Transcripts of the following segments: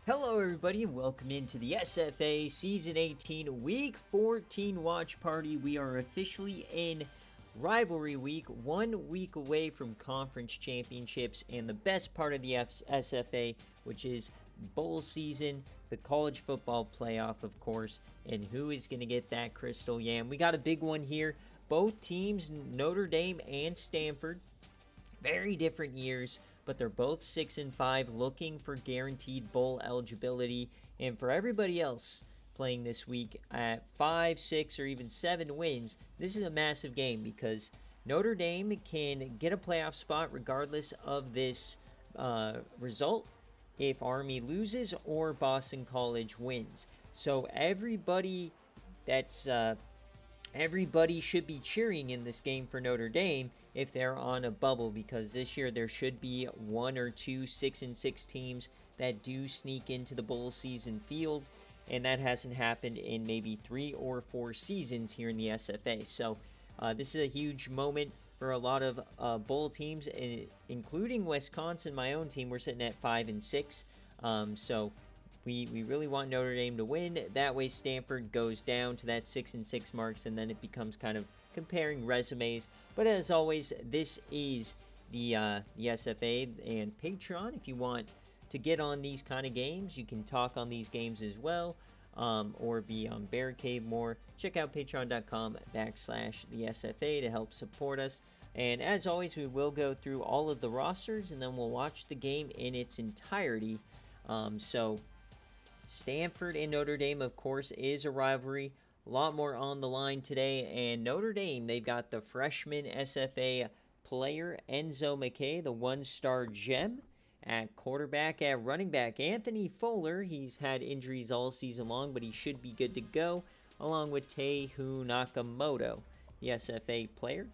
Hello, everybody, and welcome into the SFA Season 18 Week 14 watch party. We are officially in Rivalry Week, 1 week away from Conference Championships and the best part of the SFA, which is bowl season, the college football playoff, of course, and who is going to get that crystal yam. We got a big one here. Both teams, Notre Dame and Stanford, very different years, but they're both 6-5, looking for guaranteed bowl eligibility. And for everybody else playing this week at 5, 6, or even 7 wins, this is a massive game because Notre Dame can get a playoff spot regardless of this result if Army loses or Boston College wins. So everybody should be cheering in this game for Notre Dame if they're on a bubble, because this year there should be 1 or 2 6-6 teams that do sneak into the bowl season field, and that hasn't happened in maybe 3 or 4 seasons here in the SFA. So this is a huge moment for a lot of bowl teams, including Wisconsin, my own team. We're sitting at 5-6, so we really want Notre Dame to win. That way Stanford goes down to that 6-6 marks, and then it becomes kind of comparing resumes. But as always, this is the SFA and Patreon. If you want to get on these kind of games, you can talk on these games as well, or be on BearCave more. Check out patreon.com/the SFA to help support us. And as always, we will go through all of the rosters, and then we'll watch the game in its entirety. So Stanford and Notre Dame, of course, is a rivalry. A lot more on the line today. And Notre Dame, they've got the freshman SFA player Enzo McKay, the one-star gem. At quarterback, at running back, Anthony Fuller. He's had injuries all season long, but he should be good to go, along with Tehu Nakamoto, the SFA player.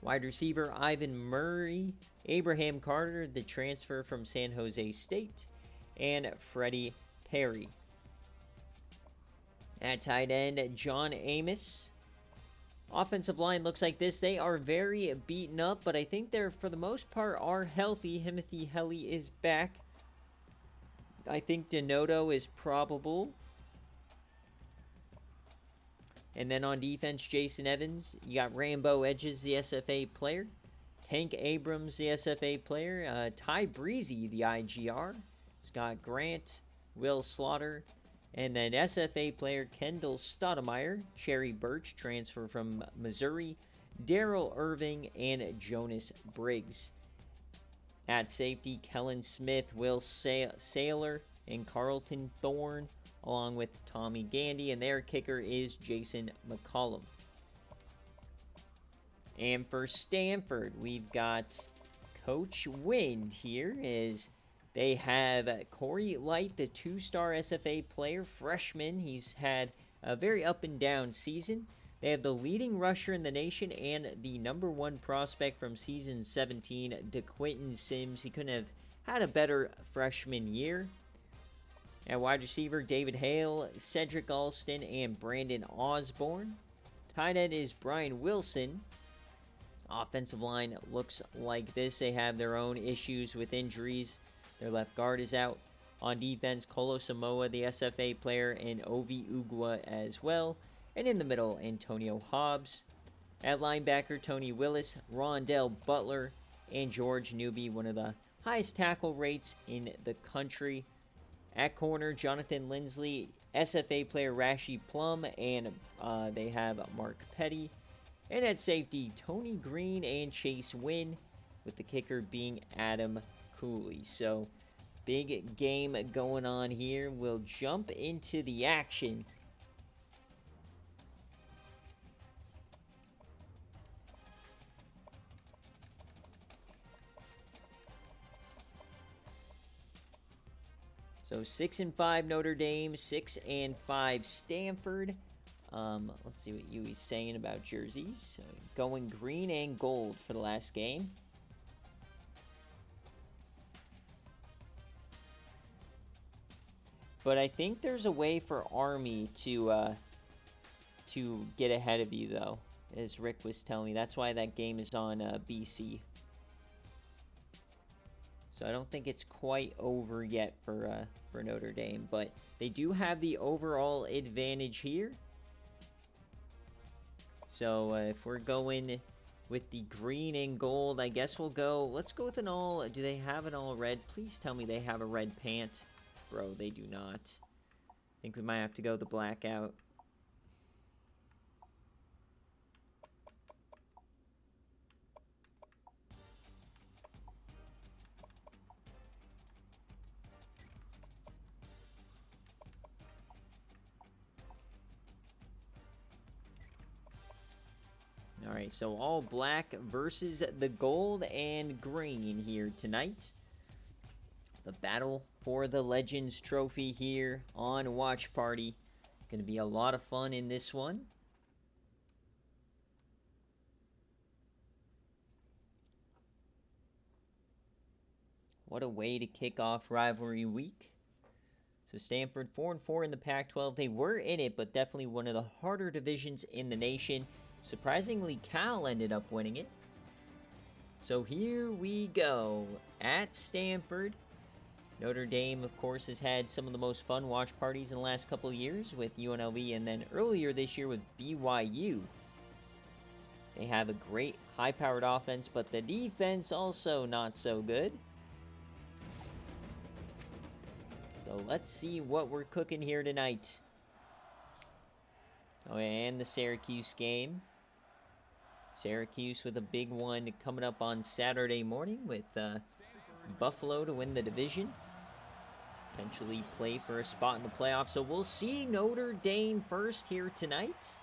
Wide receiver, Ivan Murray. Abraham Carter, the transfer from San Jose State. And Freddie Perry. At tight end, John Amos. Offensive line looks like this. They are very beaten up, but I think they're, for the most part, are healthy. Timothy Helly is back. I think Donato is probable. And then on defense, Jason Evans. You got Rambo Edges, the SFA player. Tank Abrams, the SFA player. Ty Breezy, the IGR. Scott Grant, Will Slaughter, and then SFA player Kendall Stoudemire, Cherry Birch, transfer from Missouri, Daryl Irving, and Jonas Briggs. At safety, Kellen Smith, Will Saylor, and Carlton Thorne, along with Tommy Gandy, and their kicker is Jason McCollum. And for Stanford, we've got Coach Wind here. They have Corey Light, the 2-star SFA player, freshman. He's had a very up and down season. They have the leading rusher in the nation and the #1 prospect from season 17, DeQuinton Sims. He couldn't have had a better freshman year. At wide receiver, David Hale, Cedric Alston, and Brandon Osborne. Tight end is Brian Wilson. Offensive line looks like this. They have their own issues with injuries. Their left guard is out. On defense, Kolo Samoa, the SFA player, and Ovi Ugwa as well. And in the middle, Antonio Hobbs. At linebacker, Tony Willis, Rondell Butler, and George Newby, one of the highest tackle rates in the country. At corner, Jonathan Lindsley, SFA player Rashi Plum, and they have Mark Petty. And at safety, Tony Green and Chase Wynn, with the kicker being Adam Cooley. So, big game going on here. We'll jump into the action. So 6-5 Notre Dame, 6-5 Stanford. Let's see what Yui's saying about jerseys. So going green and gold for the last game. But I think there's a way for Army to get ahead of you, though, as Rick was telling me. That's why that game is on BC. So I don't think it's quite over yet for Notre Dame, but they do have the overall advantage here. So if we're going with the green and gold, I guess we'll go. Let's go with an all. Do they have an all red? Please tell me they have a red pant. Bro, they do not. I think we might have to go the blackout. All right, so all black versus the gold and green here tonight. The battle for the Legends Trophy here on Watch Party. Going to be a lot of fun in this one. What a way to kick off rivalry week. So Stanford 4-4 in the Pac-12. They were in it, but definitely one of the harder divisions in the nation. Surprisingly, Cal ended up winning it. So here we go at Stanford. Notre Dame, of course, has had some of the most fun watch parties in the last couple of years with UNLV, and then earlier this year with BYU. They have a great high-powered offense, but the defense also not so good. So let's see what we're cooking here tonight. Oh, and the Syracuse game. Syracuse with a big one coming up on Saturday morning with Buffalo to win the division. Potentially play for a spot in the playoffs. So we'll see Notre Dame first here tonight.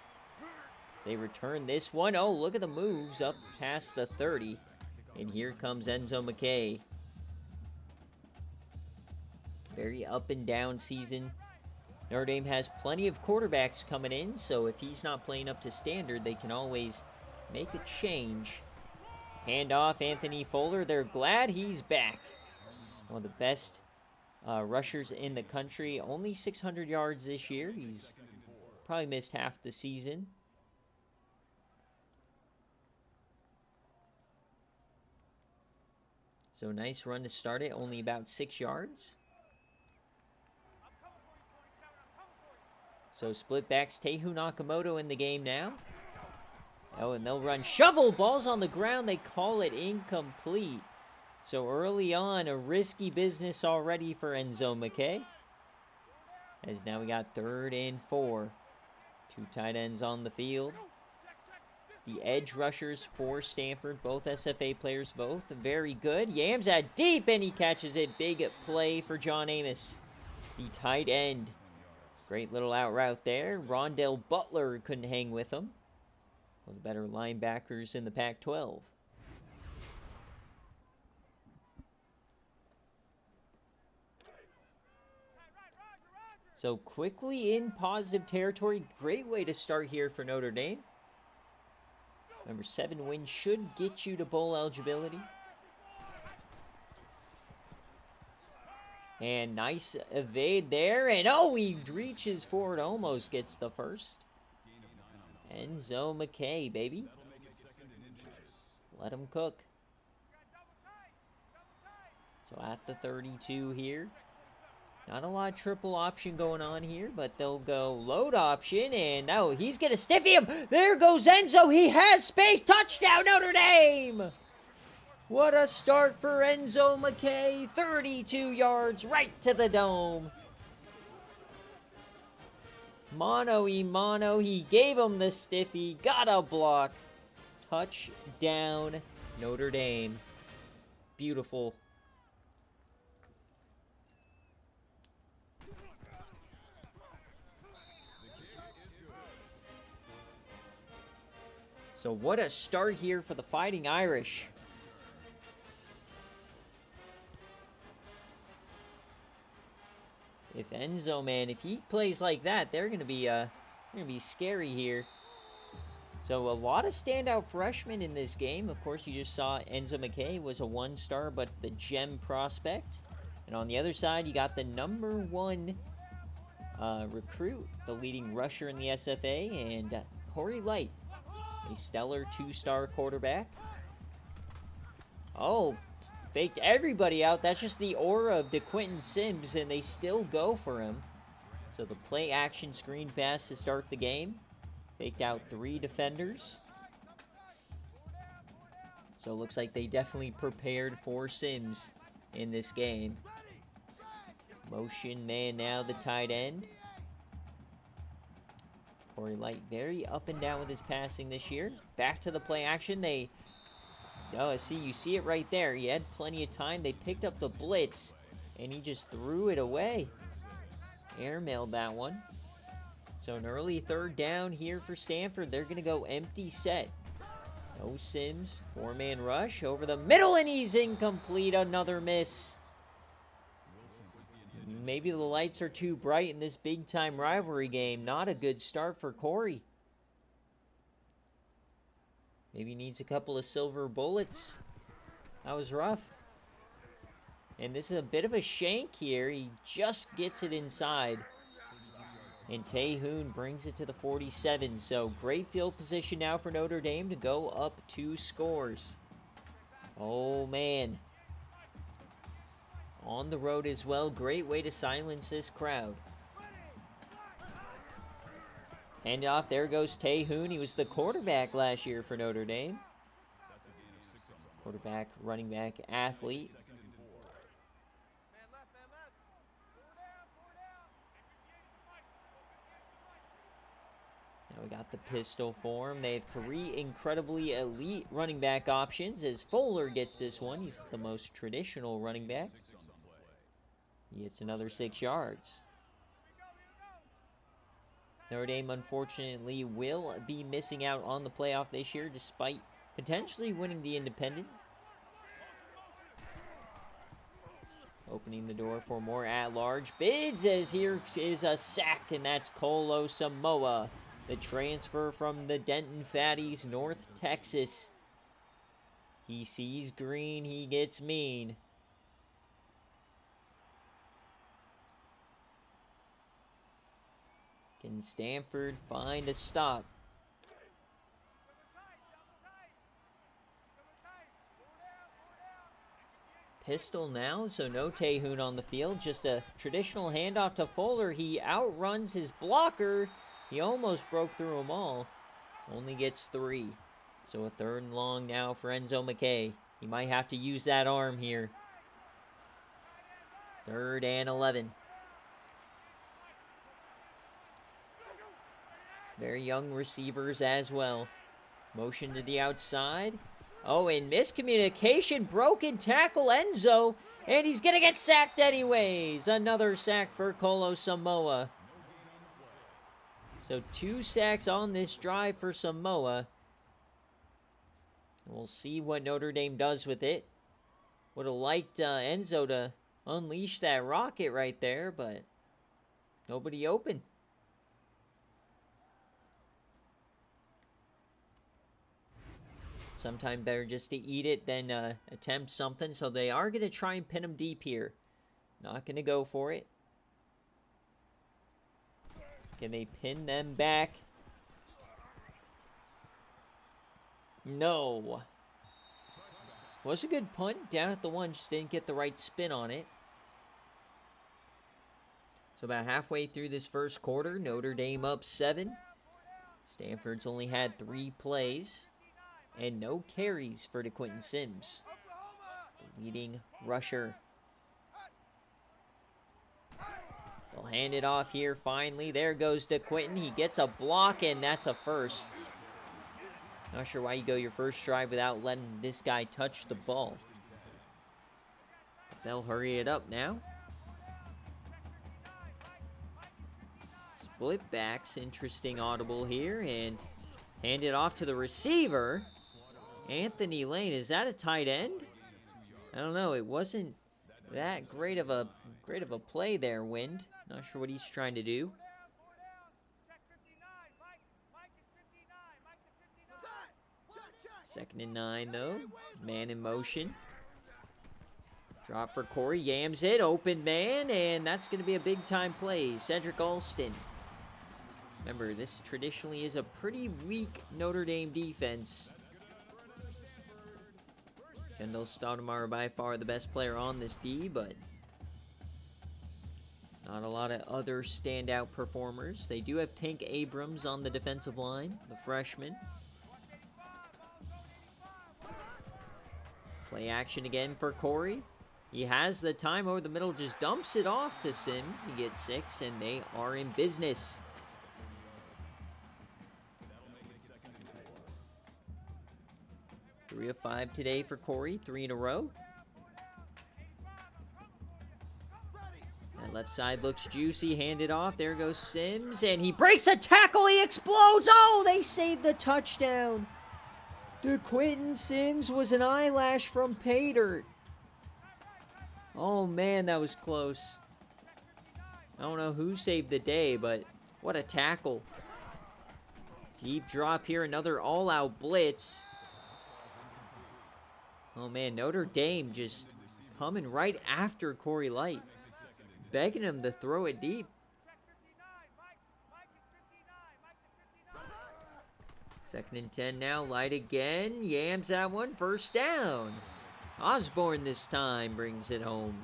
They return this one. Oh, look at the moves up past the 30. And here comes Enzo McKay. Very up and down season. Notre Dame has plenty of quarterbacks coming in, so if he's not playing up to standard, they can always make a change. Handoff, Anthony Fuller. They're glad he's back. One of the best rushers in the country. Only 600 yards this year. He's probably missed half the season. So nice run to start it. Only about 6 yards. So split backs, Tehu Nakamoto in the game now. Oh, and they'll run shovel. Balls on the ground. They call it incomplete. So early on, a risky business already for Enzo McKay. As now we got 3rd and 4. 2 tight ends on the field. The edge rushers for Stanford, both SFA players, both very good. Yams at deep, and he catches it. Big play for John Amos, the tight end. Great little out route there. Rondell Butler couldn't hang with him. One of the better linebackers in the Pac-12. So quickly in positive territory. Great way to start here for Notre Dame. Number 7 win should get you to bowl eligibility. And nice evade there. And oh, he reaches forward, almost gets the first. Enzo McKay, baby. Let him cook. So at the 32 here. Not a lot of triple option going on here, but they'll go load option. And oh, he's going to stiffy him. There goes Enzo. He has space. Touchdown, Notre Dame. What a start for Enzo McKay. 32 yards right to the dome. Mano y mano. He gave him the stiffy. Got a block. Touchdown, Notre Dame. Beautiful. So what a start here for the Fighting Irish. If Enzo, man, if he plays like that, they're gonna be scary here. So a lot of standout freshmen in this game. Of course, you just saw Enzo McKay was a 1-star, but the gem prospect. And on the other side, you got the number 1 recruit, the leading rusher in the SFA, and Corey Light, a stellar 2-star quarterback. Oh, faked everybody out. That's just the aura of DeQuinton Sims, and they still go for him. So the play action screen pass to start the game. Faked out 3 defenders. So it looks like they definitely prepared for Sims in this game. Motion man now, the tight end. Corey Light very up and down with his passing this year. Back to the play action. You see it right there. He had plenty of time. They picked up the blitz, and he just threw it away. Airmailed that one. So an early 3rd down here for Stanford. They're going to go empty set. No Sims. 4-man rush over the middle, and he's incomplete. Another miss. Maybe the lights are too bright in this big-time rivalry game. Not a good start for Corey. Maybe he needs a couple of silver bullets. That was rough. And this is a bit of a shank here. He just gets it inside. And Taehoon brings it to the 47. So great field position now for Notre Dame to go up 2 scores. Oh, man. On the road as well. Great way to silence this crowd. Hand off. There goes Taehoon. He was the quarterback last year for Notre Dame. Quarterback, running back, athlete. Now we got the pistol form. They have 3 incredibly elite running back options as Fuller gets this one. He's the most traditional running back. He gets another 6 yards. Notre Dame, unfortunately, will be missing out on the playoff this year despite potentially winning the Independent. Opening the door for more at-large bids as here is a sack, and that's Kolo Samoa, the transfer from the Denton Fatties, North Texas. He sees green, he gets mean. Can Stanford find a stop? Pistol now, so no Taehoon on the field. Just a traditional handoff to Fuller. He outruns his blocker. He almost broke through them all. Only gets 3. So a 3rd and long now for Enzo McKay. He might have to use that arm here. 3rd and 11. Very young receivers as well. Motion to the outside. Oh, and miscommunication. Broken tackle, Enzo. And he's going to get sacked anyways. Another sack for Kolo Samoa. So 2 sacks on this drive for Samoa. We'll see what Notre Dame does with it. Would have liked Enzo to unleash that rocket right there, but nobody open. Sometimes better just to eat it than attempt something. So they are going to try and pin him deep here. Not going to go for it. Can they pin them back? No. Was a good punt. Down at the 1, just didn't get the right spin on it. So about halfway through this first quarter, Notre Dame up 7. Stanford's only had 3 plays. And no carries for DeQuinton Sims, the leading rusher. They'll hand it off here finally. There goes DeQuinton. He gets a block, and that's a first. Not sure why you go your first drive without letting this guy touch the ball. But they'll hurry it up now. Split backs, interesting audible here, and hand it off to the receiver. Anthony Lane, is that a tight end? I don't know. It wasn't that great of a play there, Wind. Not sure what he's trying to do. Second and 9, though. Man in motion. Drop for Corey. Yams it. Open man. And that's going to be a big-time play. Cedric Alston. Remember, this traditionally is a pretty weak Notre Dame defense. Kendall Stoudemire by far the best player on this D, but not a lot of other standout performers. They do have Tank Abrams on the defensive line, the freshman. Play action again for Corey. He has the time over the middle, just dumps it off to Sims. He gets 6, and they are in business. Three of 5 today for Corey, 3 in a row. That left side looks juicy, handed off. There goes Sims, and he breaks a tackle. He explodes. Oh, they saved the touchdown. DeQuinton Sims was an eyelash from pay dirt. Oh, man, that was close. I don't know who saved the day, but what a tackle. Deep drop here, another all-out blitz. Oh, man, Notre Dame just coming right after Corey Light, begging him to throw it deep. Second and 10 now. Light again. Yams that one. First down. Osborne this time brings it home.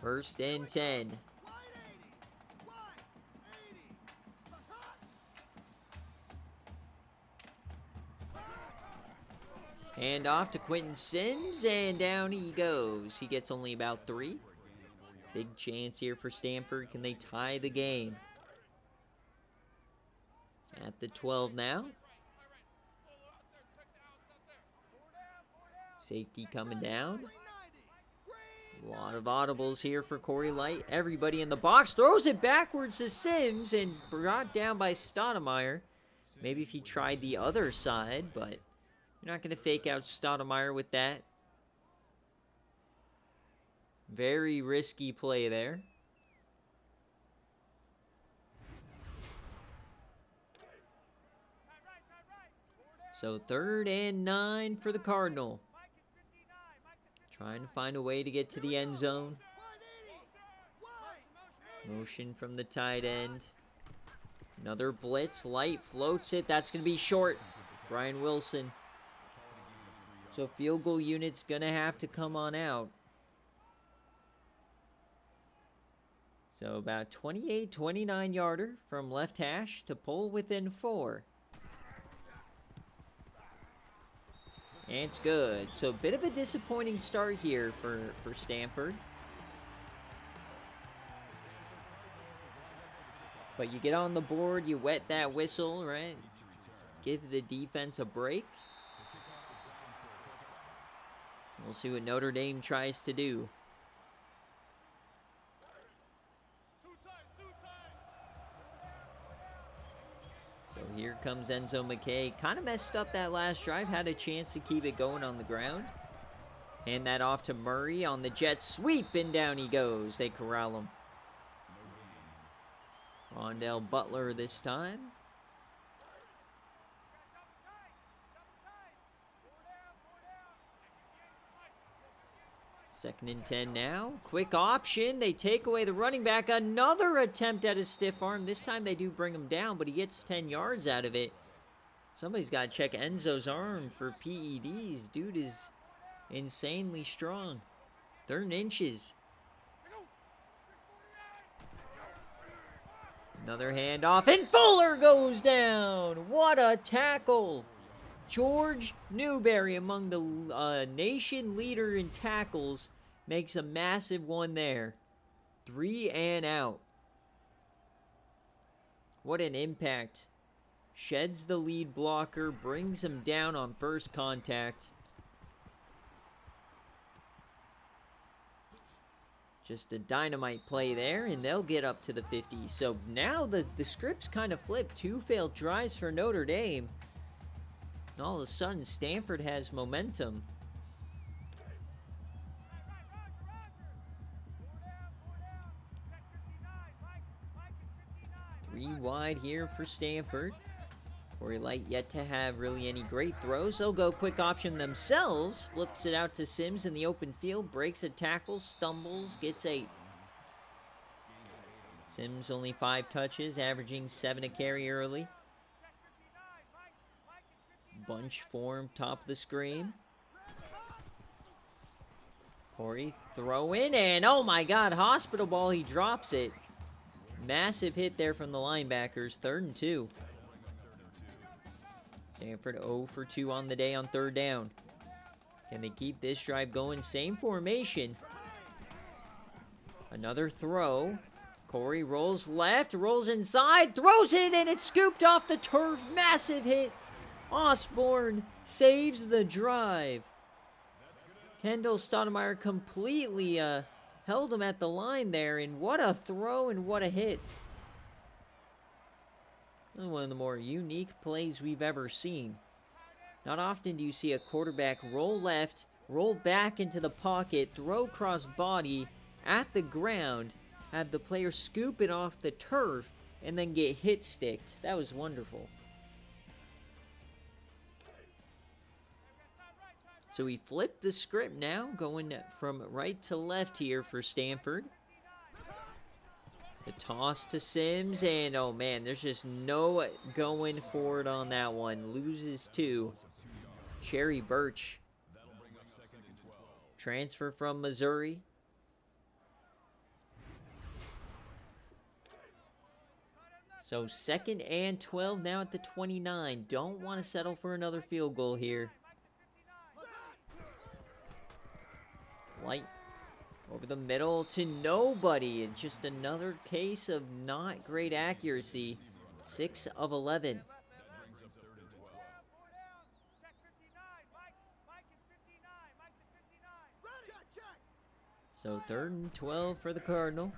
First and 10. Hand off to Quentin Sims, and down he goes. He gets only about 3. Big chance here for Stanford. Can they tie the game? At the 12 now. Safety coming down. A lot of audibles here for Corey Light. Everybody in the box throws it backwards to Sims and brought down by Stoudemire. Maybe if he tried the other side, but you're not going to fake out Stoudemire with that. Very risky play there. So 3rd and 9 for the Cardinal. Trying to find a way to get to the end zone. Motion from the tight end. Another blitz. Light floats it. That's going to be short. Brian Wilson. So field goal unit's going to have to come on out. So about 28, 29 yarder from left hash to pull within 4. And it's good. So a bit of a disappointing start here for Stanford. But you get on the board, you wet that whistle, right? Give the defense a break. We'll see what Notre Dame tries to do. So here comes Enzo McKay. Kind of messed up that last drive. Had a chance to keep it going on the ground. Hand that off to Murray on the jet sweep, and down he goes. They corral him. Rondell Butler this time. Second and 10 now. Quick option. They take away the running back. Another attempt at a stiff arm. This time they do bring him down, but he gets 10 yards out of it. Somebody's got to check Enzo's arm for PEDs. Dude is insanely strong. 3rd inches. Another handoff, and Fuller goes down. What a tackle. George Newberry, among the nation leader in tackles, makes a massive one there. 3 and out. What an impact. Sheds the lead blocker, brings him down on first contact. Just a dynamite play there, and they'll get up to the 50. So now the script's kind of flipped. 2 failed drives for Notre Dame. And all of a sudden, Stanford has momentum. Three wide here for Stanford. Corey Light yet to have really any great throws. They'll go quick option themselves. Flips it out to Sims in the open field. Breaks a tackle, stumbles, gets 8. Sims only 5 touches, averaging 7 a carry early. Bunch form, top of the screen. Corey, throw in, and oh my god, hospital ball, he drops it. Massive hit there from the linebackers, 3rd and 2. Stanford 0 for 2 on the day on 3rd down. Can they keep this drive going? Same formation. Another throw. Corey rolls left, rolls inside, throws it, and it's scooped off the turf. Massive hit. Osborne saves the drive. Kendall Stoudemire completely held him at the line there, and what a throw and what a hit. One of the more unique plays we've ever seen. Not often do you see a quarterback roll left, roll back into the pocket, throw cross body at the ground, have the player scoop it off the turf, and then get hit sticked. That was wonderful. So we flipped the script now, going from right to left here for Stanford. The toss to Sims, and oh man, there's just no going forward on that one. Loses 2. Cherry Birch. Transfer from Missouri. So 2nd and 12 now at the 29. Don't want to settle for another field goal here. Light over the middle to nobody. And just another case of not great accuracy. 6 of 11. So 3rd and 12 for the Cardinal.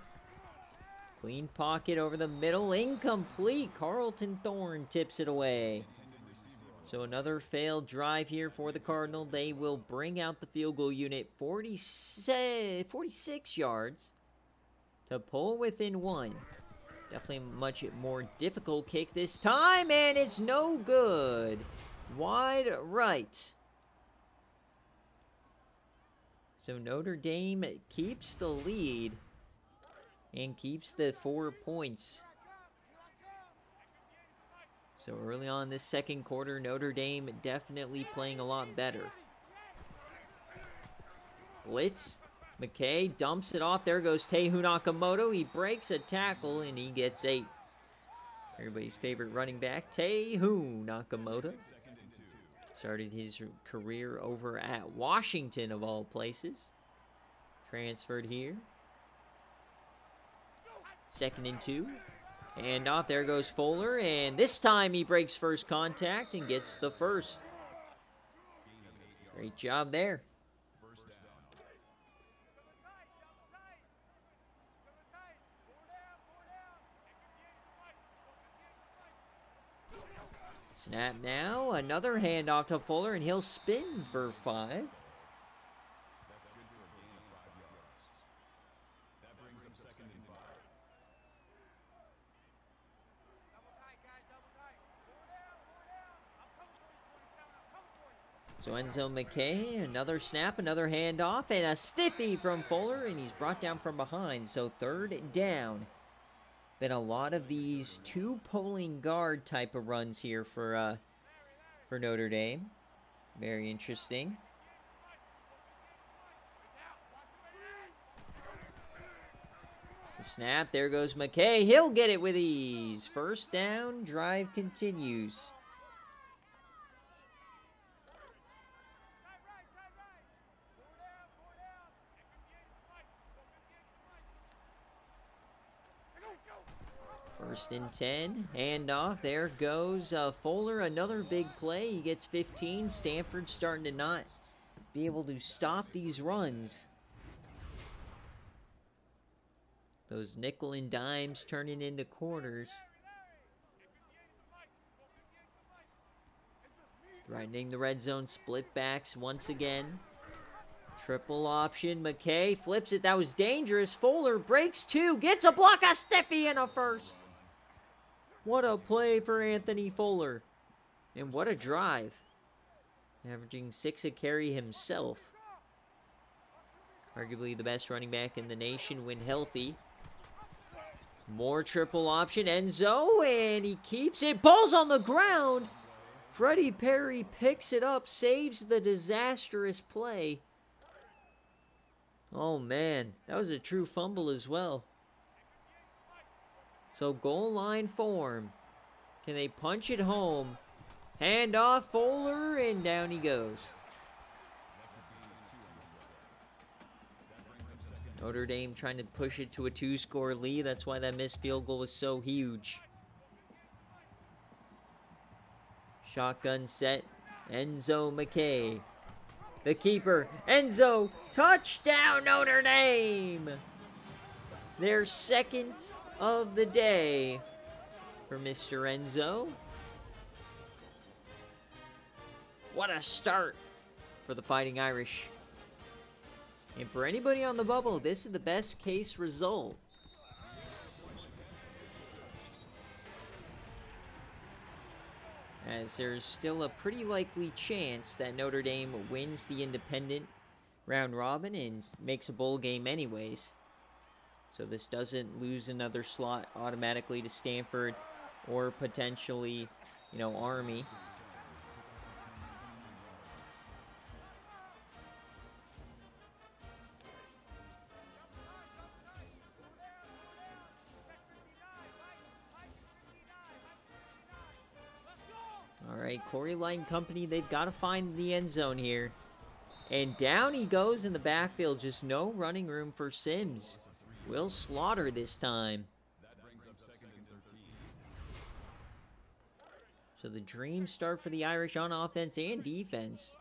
Clean pocket over the middle. Incomplete. Carlton Thorne tips it away. So another failed drive here for the Cardinal. They will bring out the field goal unit 46 yards to pull within 1. Definitely a much more difficult kick this time, and it's no good. Wide right. So Notre Dame keeps the lead and keeps the 4 points. So early on this second quarter, Notre Dame definitely playing a lot better. Blitz. McKay dumps it off. There goes Tehu Nakamoto. He breaks a tackle and he gets 8. Everybody's favorite running back, Tehu Nakamoto. Started his career over at Washington, of all places. Transferred here. 2nd and 2. And off, there goes Fuller, and this time he breaks first contact and gets the first. Great job there. Snap now, another handoff to Fuller, and he'll spin for 5. So Enzo McKay, another snap, another handoff, and a stiffy from Fuller, and he's brought down from behind. So 3rd down. Been a lot of these 2 pulling guard type of runs here for Notre Dame. Very interesting. The snap, there goes McKay. He'll get it with ease. 1st down, drive continues. First and 10, handoff, there goes Fuller, another big play, he gets 15, Stanford starting to not be able to stop these runs. Those nickel and dimes turning into quarters. Threatening the red zone, split backs once again. Triple option, McKay flips it, that was dangerous, Fuller breaks 2, gets a block, a stiffy, and a first. What a play for Anthony Fuller. And what a drive. Averaging 6 a carry himself. Arguably the best running back in the nation when healthy. More triple option. Enzo, and he keeps it. Ball's on the ground. Freddie Perry picks it up, saves the disastrous play. Oh, man. That was a true fumble as well. So, goal line form. Can they punch it home? Hand off, Fuller, and down he goes. Notre Dame trying to push it to a 2-score lead. That's why that missed field goal was so huge. Shotgun set. Enzo McKay. The keeper. Enzo. Touchdown, Notre Dame. Their second of the day for Mr. Enzo. What a start for the Fighting Irish. And for anybody on the bubble, this is the best case result. As there's still a pretty likely chance that Notre Dame wins the independent round robin and makes a bowl game anyways. So this doesn't lose another slot automatically to Stanford or potentially, Army. Alright, Corey Light and company, they've got to find the end zone here. And down he goes in the backfield. Just no running room for Sims. Will Slaughter this time. So the dream start for the Irish on offense and defense.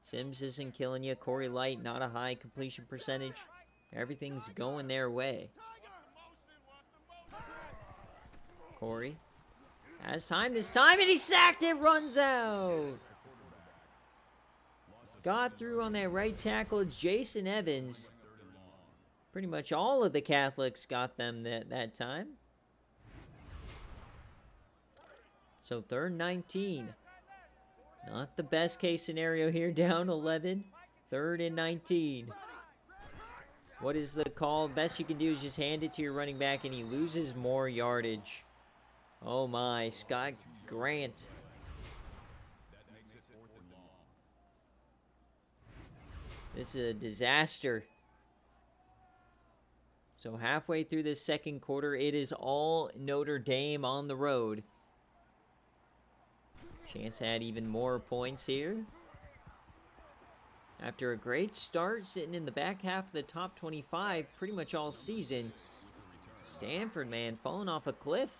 Sims isn't killing you. Corey Light, not a high completion percentage. Everything's going their way. Corey has time this time, and he sacked it, runs out. Got through on that right tackle. It's Jason Evans. Pretty much all of the Catholics got them that time. So 3rd and 19. Not the best case scenario here, down 11. 3rd and 19. What is the call? Best you can do is just hand it to your running back, and he loses more yardage. Oh my, Scott Grant. This is a disaster. So halfway through this second quarter, it is all Notre Dame on the road. Chance had even more points here. After a great start, sitting in the back half of the top 25 pretty much all season. Stanford, man, falling off a cliff.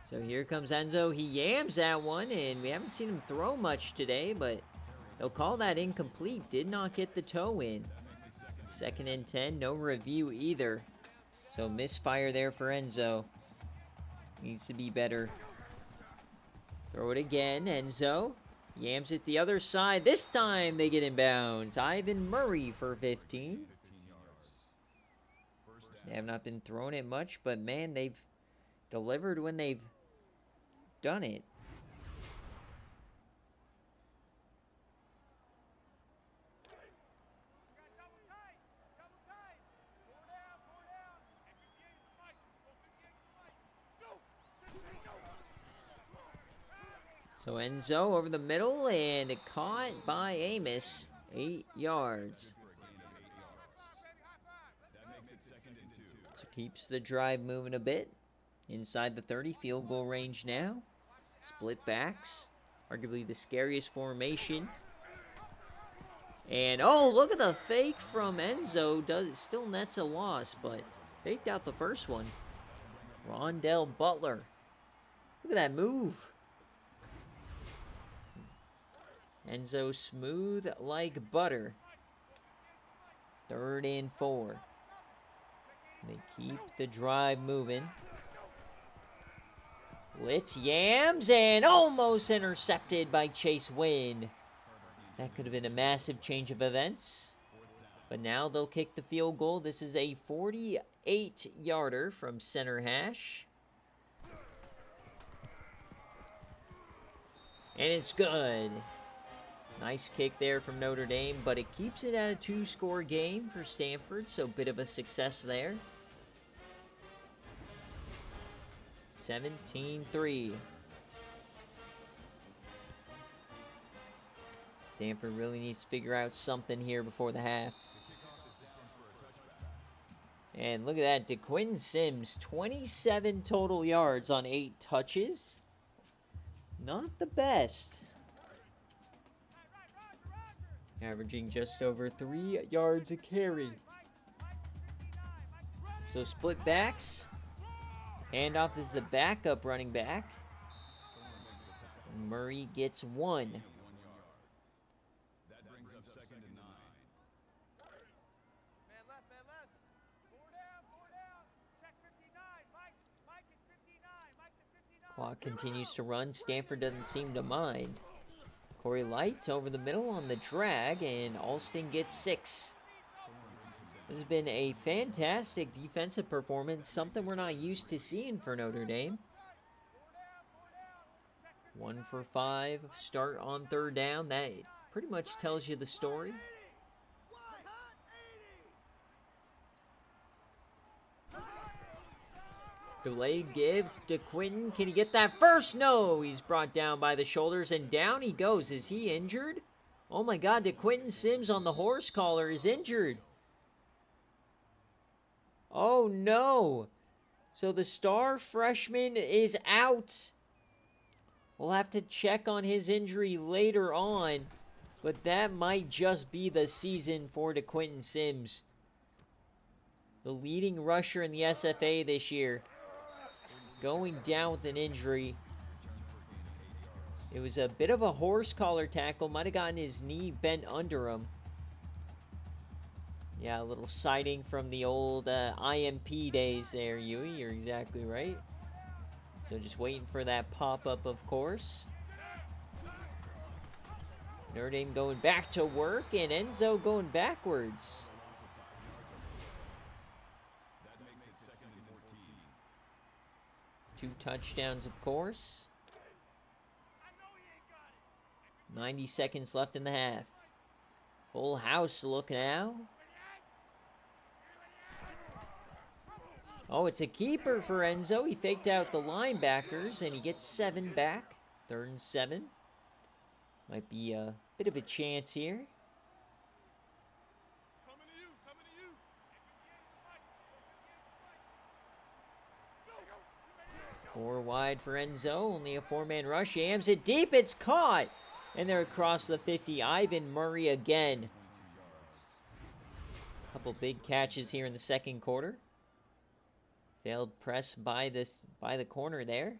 So here comes Enzo. He yams that one, and we haven't seen him throw much today, but they'll call that incomplete. Did not get the toe in. 2nd and 10, no review either. So misfire there for Enzo. Needs to be better. Throw it again, Enzo. Yams it the other side. This time they get in bounds. Ivan Murray for 15. They have not been throwing it much, but man, they've delivered when they've done it. So Enzo over the middle and caught by Amos. 8 yards. So keeps the drive moving a bit. Inside the 30, field goal range now. Split backs. Arguably the scariest formation. And, oh, look at the fake from Enzo. It still nets a loss, but faked out the first one. Rondell Butler. Look at that move. Enzo smooth like butter. 3rd and 4. They keep the drive moving. Blitz yams and almost intercepted by Chase Wynn. That could have been a massive change of events. But now they'll kick the field goal. This is a 48-yarder from center hash. And it's good. Nice kick there from Notre Dame, but it keeps it at a 2-score game for Stanford, so a bit of a success there. 17-3. Stanford really needs to figure out something here before the half. And look at that, DeQuinn Sims, 27 total yards on 8 touches. Not the best. Averaging just over 3 yards a carry. So split backs. Handoff is the backup running back. Murray gets 1. Clock continues to run. Stanford doesn't seem to mind. Corey Light over the middle on the drag, and Alston gets 6. This has been a fantastic defensive performance, something we're not used to seeing for Notre Dame. 1 for 5, start on 3rd down. That pretty much tells you the story. Delayed give to Quinton. Can he get that first? No, he's brought down by the shoulders, and down he goes. Is he injured? Oh my God, DeQuinton Sims on the horse collar is injured. Oh no. So the star freshman is out. We'll have to check on his injury later on, but that might just be the season for DeQuinton Sims. The leading rusher in the SFA this year. Going down with an injury. It was a bit of a horse collar tackle. Might have gotten his knee bent under him. Yeah, a little sighting from the old IMP days there, Huey. You're exactly right. So just waiting for that pop-up, of course. Notre Dame going back to work, and Enzo going backwards. 2 touchdowns, of course. 90 seconds left in the half. Full house look now. Oh, it's a keeper for Enzo. He faked out the linebackers, and he gets 7 back. 3rd and 7. Might be a bit of a chance here. Four wide for Enzo. Only a 4-man rush. Yams it deep. It's caught. And they're across the 50. Ivan Murray again. Couple big catches here in the second quarter. Failed press by the corner there.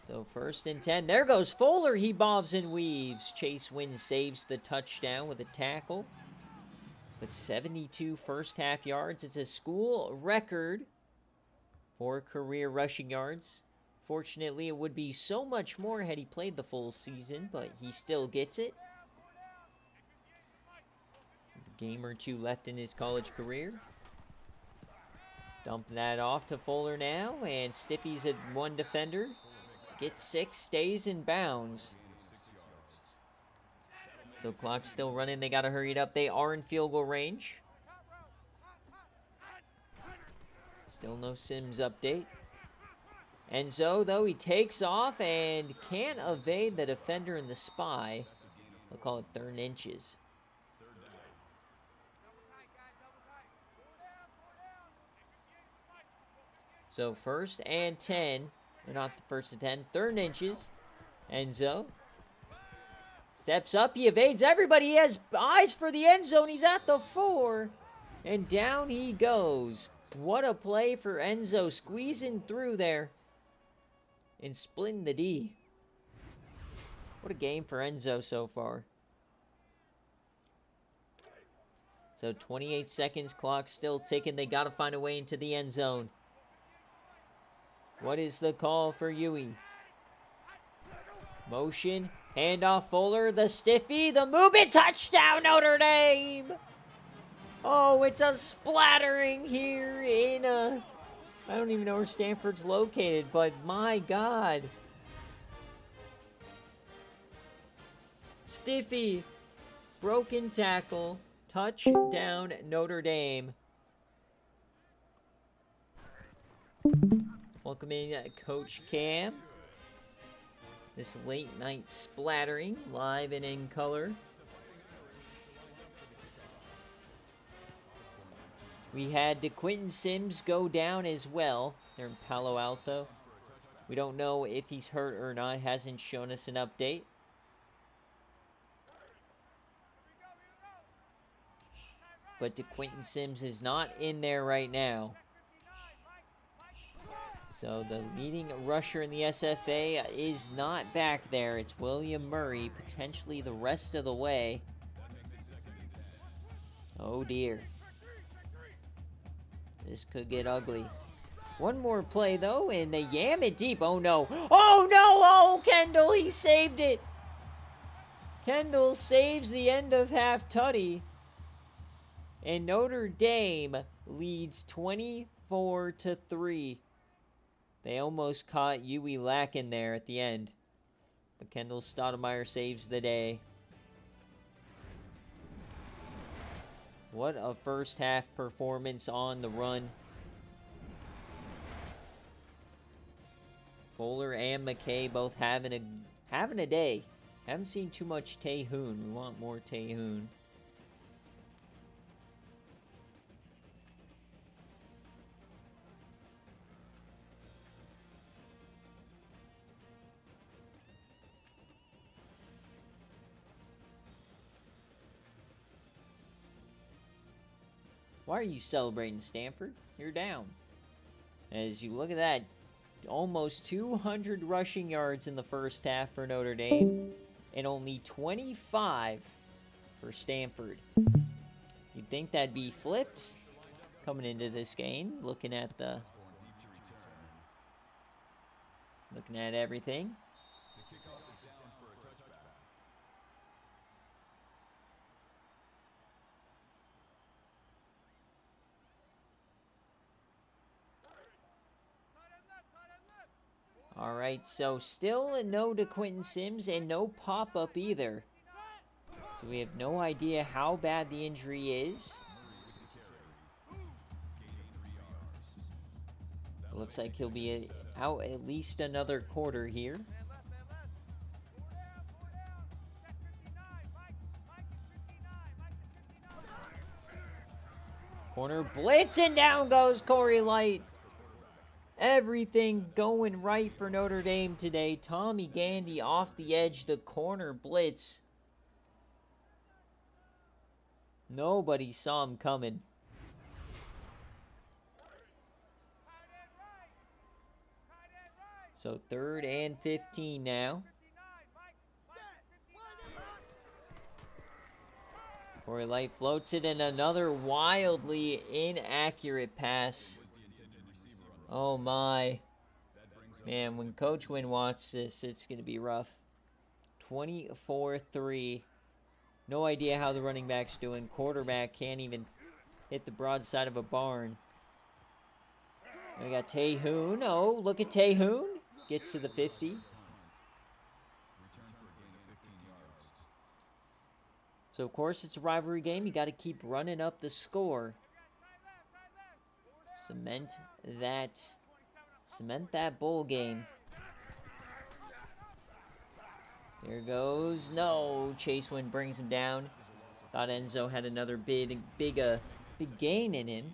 So 1st and 10. There goes Fuller. He bobs and weaves. Chase Wynn saves the touchdown with a tackle. With 72 first half yards. It's a school record for career rushing yards. Fortunately, it would be so much more had he played the full season, but he still gets it. A game or 2 left in his college career. Dump that off to Fuller now, and Stiffy's at 1 defender. Gets 6, stays in bounds. So clock's still running. They got to hurry it up. They are in field goal range. Still no Sims update. Enzo, though, he takes off and can't evade the defender and the spy. They'll call it 3rd and inches. So 1st and 10. Or not the 1st and 10. 3rd and inches. Enzo steps up. He evades everybody. He has eyes for the end zone. He's at the 4. And down he goes. What a play for Enzo. Squeezing through there. And splitting the D. What a game for Enzo so far. So 28 seconds. Clock still ticking. They got to find a way into the end zone. What is the call for Huey? Motion. Hand off Fuller, the stiffy, the movement, touchdown Notre Dame! Oh, it's a splattering here in I don't even know where Stanford's located, but my God. Stiffy, broken tackle, touchdown Notre Dame. Welcome in Coach Cam. This late night splattering, live and in color. We had DeQuinton Sims go down as well. They're in Palo Alto. We don't know if he's hurt or not. Hasn't shown us an update. But DeQuinton Sims is not in there right now. So the leading rusher in the SFA is not back there. It's William Murray, potentially the rest of the way. Oh dear. This could get ugly. One more play though, and they yam it deep. Oh no. Oh no! Oh, Kendall, he saved it. Kendall saves the end of half tutty. And Notre Dame leads 24-3. They almost caught Huey lacking there at the end. But Kendall Stoudemire saves the day. What a first half performance on the run. Fuller and McKay both having a day. Haven't seen too much Taehoon. We want more Taehoon. Why are you celebrating, Stanford? You're down. As you look at that, almost 200 rushing yards in the first half for Notre Dame, and only 25 for Stanford. You'd think that'd be flipped coming into this game, looking at everything. All right, so still no DeQuinton Sims and no pop-up either. So we have no idea how bad the injury is. It looks like he'll be out at least another quarter here. Corner blitz, and down goes Corey Light. Everything going right for Notre Dame today. Tommy Gandy off the edge, the corner blitz. Nobody saw him coming. So 3rd and 15 now. Corey Light floats it, and another wildly inaccurate pass. Oh my. Man, when Coach Wynn watches this, it's going to be rough. 24-3. No idea how the running back's doing. Quarterback can't even hit the broadside of a barn. And we got Taehoon. Oh, look at Taehoon. Gets to the 50. So, of course, it's a rivalry game. You got to keep running up the score. Cement that bowl game. There goes. No. Chase Wynn brings him down. Thought Enzo had another big gain in him.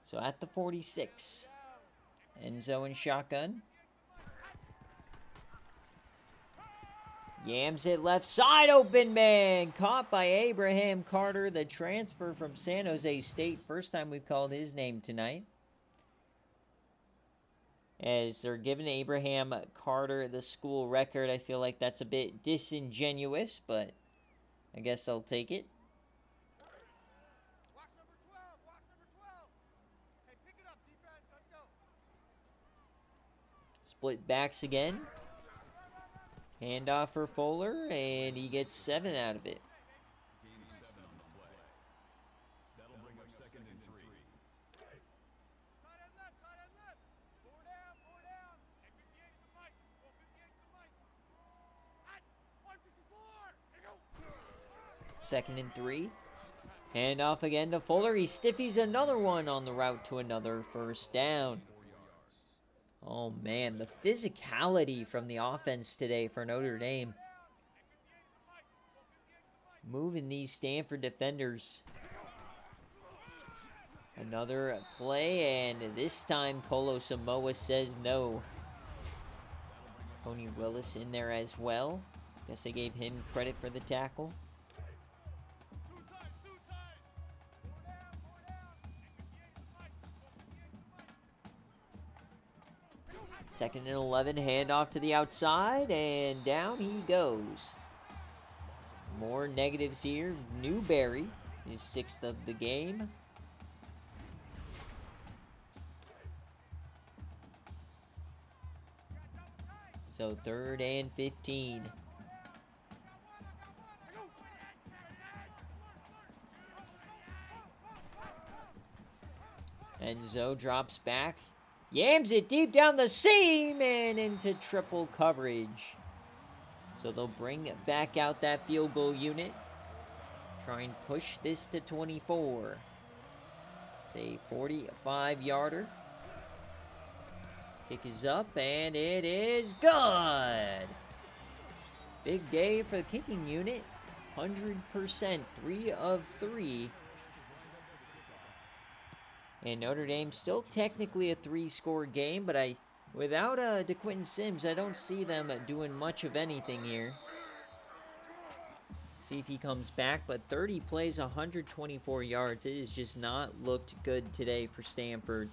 So at the 46. Enzo in shotgun. Yams it left side, open man. Caught by Abraham Carter, the transfer from San Jose State. First time we've called his name tonight. As they're giving Abraham Carter the school record. I feel like that's a bit disingenuous, but I guess I'll take it. split backs again. Handoff for Fuller, and he gets 7 out of it. Second and 3. Handoff again to Fuller. He stiffies another one on the route to another first down. Oh, man, the physicality from the offense today for Notre Dame. Moving these Stanford defenders. Another play, and this time Colo Samoa says no. Tony Willis in there as well. Guess they gave him credit for the tackle. Second and 11, handoff to the outside, and down he goes. More negatives here. Newberry is 6th of the game. So 3rd and 15. Enzo drops back. Yams it deep down the seam and into triple coverage. So they'll bring back out that field goal unit. Try and push this to 24. It's a 45-yarder. Kick is up, and it is good. Big day for the kicking unit. 100%, 3 of 3. And Notre Dame still technically a 3-score game, but without DeQuinton Sims, I don't see them doing much of anything here. See if he comes back, but 30 plays, 124 yards. It has just not looked good today for Stanford.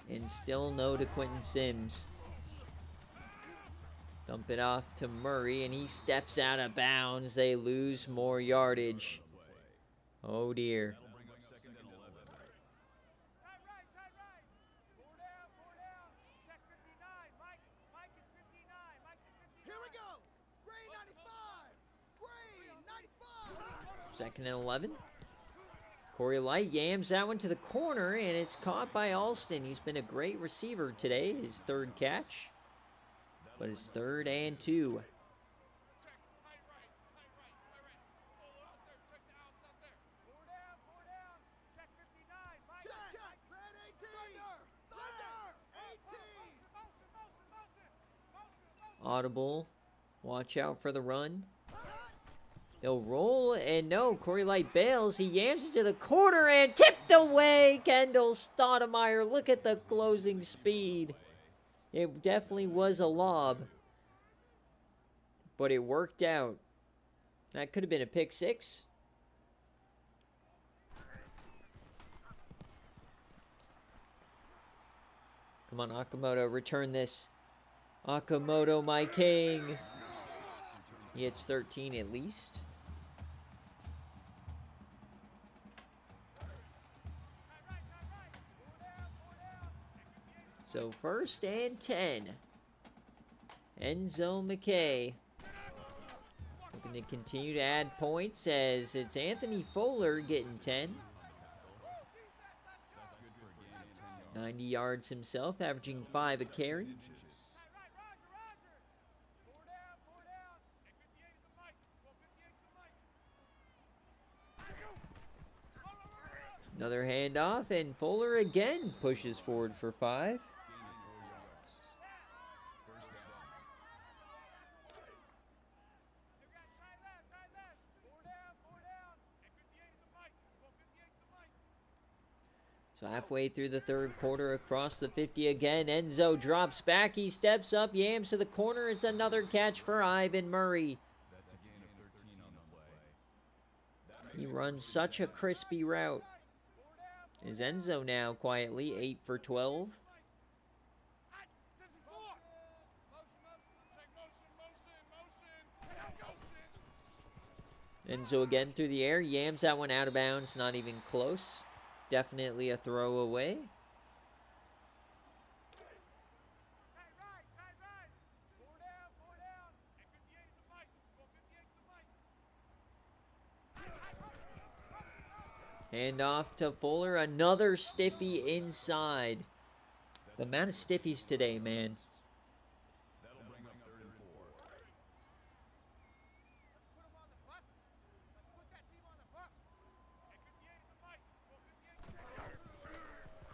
And still no DeQuinton Sims. Dump it off to Murray, and he steps out of bounds. They lose more yardage. Oh, dear. Second and 11. Corey Light yams that one to the corner, and it's caught by Alston. He's been a great receiver today. His 3rd catch. But it's 3rd and 2. Audible. Watch out for the run. They'll roll, and no, Corey Light bails. He yams it to the corner and tipped away. Kendall Stoudemire. Look at the closing speed. It definitely was a lob, but it worked out. That could have been a pick 6. Come on, Okamoto, return this. Okamoto, my king. He hits 13 at least. So 1st and 10. Enzo McKay looking to continue to add points as it's Anthony Fuller getting 10. 90 yards himself, averaging 5 a carry. Another handoff, and Fuller again pushes forward for 5. So halfway through the 3rd quarter, across the 50 again. Enzo drops back. He steps up, yams to the corner. It's another catch for Ivan Murray. He runs such a crispy route. Is Enzo now quietly 8 for 12. And so again through the air, yams that one out of bounds, not even close. Definitely a throwaway. Hand off to Fuller, another stiffy inside. The amount of stiffies today, man.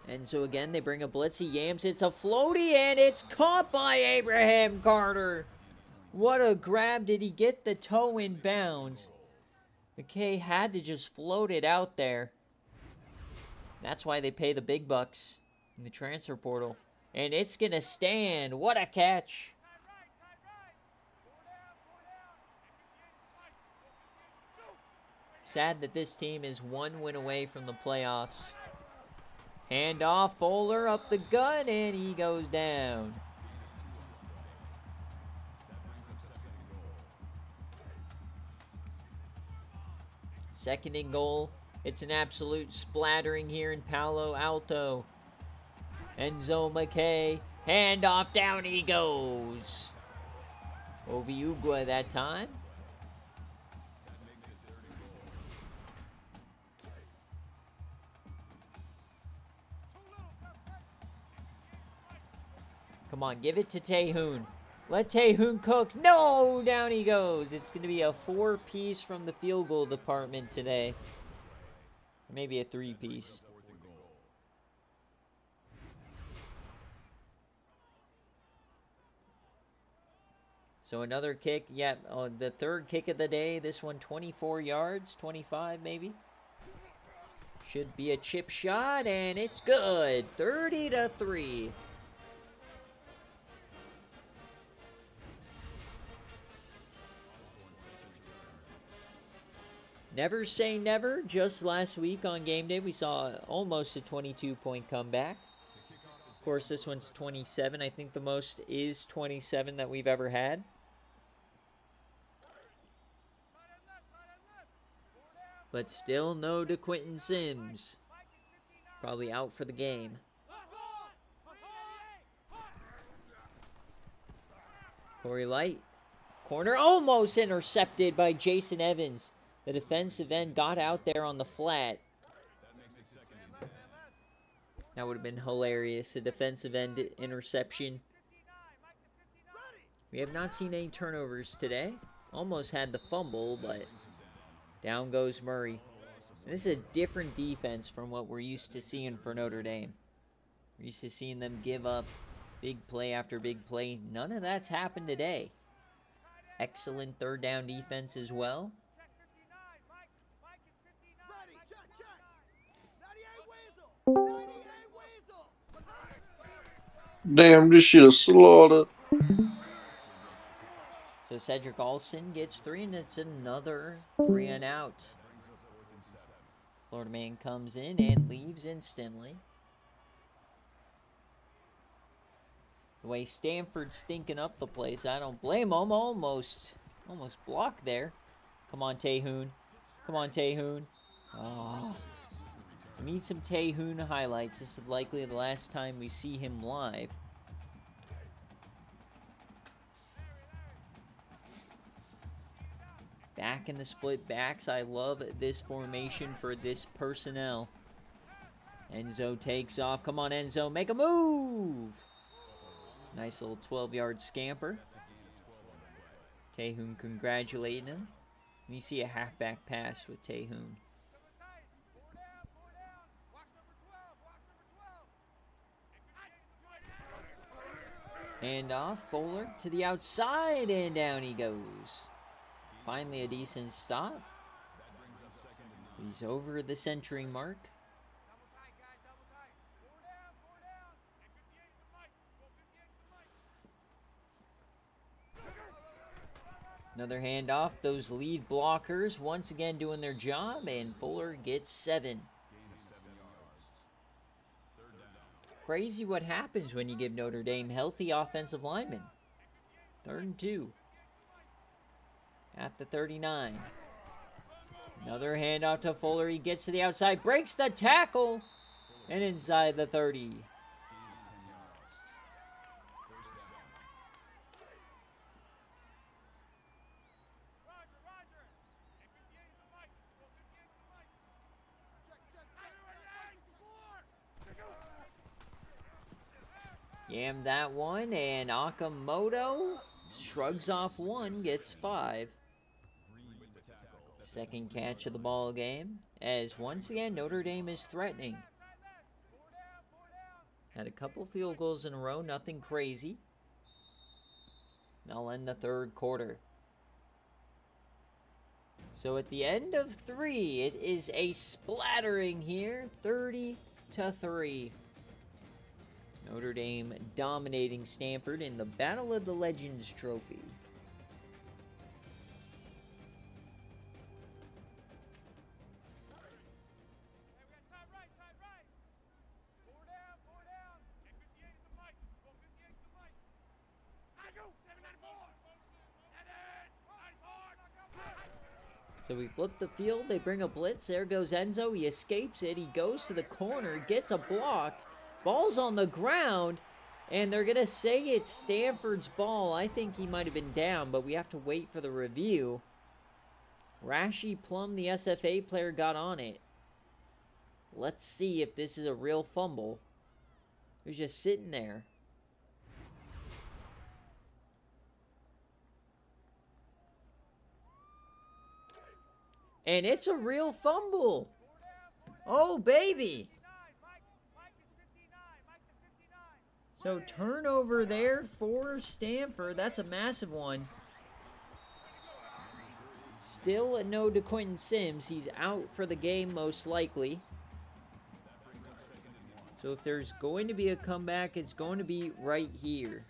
And so again, they bring a blitz. He yams. It's a floaty, and it's caught by Abraham Carter. What a grab. Did he get the toe in bounds? McKay had to just float it out there. That's why they pay the big bucks in the transfer portal. And it's going to stand. What a catch. Sad that this team is one win away from the playoffs. Hand off, Fuller up the gut, and he goes down. Second and goal. It's an absolute splattering here in Palo Alto. Enzo McKay. Hand off, down he goes. Oviugua that time. Come on, give it to Tehoon. Let Tehoon cook. No, down he goes. It's going to be a 4-piece from the field goal department today. Or maybe a 3-piece. So another kick. Yeah, the third kick of the day. This one 24 yards, 25 maybe. Should be a chip shot, and it's good. 30-3. Never say never. Just last week on game day, we saw almost a 22-point comeback. Of course, this one's 27. I think the most is 27 that we've ever had. But still no DeQuinton Sims. Probably out for the game. Corey Light. Corner almost intercepted by Jason Evans. The defensive end got out there on the flat. That would have been hilarious. A defensive end interception. We have not seen any turnovers today. Almost had the fumble, but down goes Murray. And this is a different defense from what we're used to seeing for Notre Dame. We're used to seeing them give up big play after big play. None of that's happened today. Excellent third down defense as well. Damn, this shit is slaughtered. So Cedric Alston gets 3, and it's another 3 and out. Florida man comes in and leaves instantly. The way Stanford's stinking up the place, I don't blame them. Almost blocked there. Come on, Tehoon. Come on, Tehoon. Oh. We need some Tehoon highlights. This is likely the last time we see him live. Back in the split backs. I love this formation for this personnel. Enzo takes off. Come on, Enzo. Make a move. Nice little 12-yard scamper. Tehoon congratulating him. And you see a halfback pass with Tehoon. Hand off, Fuller to the outside, and down he goes. Finally a decent stop. He's over the century mark. Another handoff. Those lead blockers once again doing their job, and Fuller gets 7. Crazy what happens when you give Notre Dame healthy offensive linemen. 3rd and 2. At the 39. Another handoff to Fuller. He gets to the outside, breaks the tackle, and inside the 30. Yam that one, and Akamoto shrugs off one, gets 5. Second catch of the ball game, as once again Notre Dame is threatening. Had a couple field goals in a row, nothing crazy. They'll end the third quarter. So at the end of 3, it is a splattering here, 30-3. Notre Dame dominating Stanford in the Battle of the Legends trophy. So we flip the field, they bring a blitz, there goes Enzo, he escapes it, he goes to the corner, gets a block, ball's on the ground, and they're going to say it's Stanford's ball. I think he might have been down, but we have to wait for the review. Rashi Plum, the SFA player, got on it. Let's see if this is a real fumble. He was just sitting there. And it's a real fumble. Oh, baby. So turnover there for Stanford. That's a massive one. Still no DeQuinton Sims. He's out for the game most likely. So if there's going to be a comeback, it's going to be right here.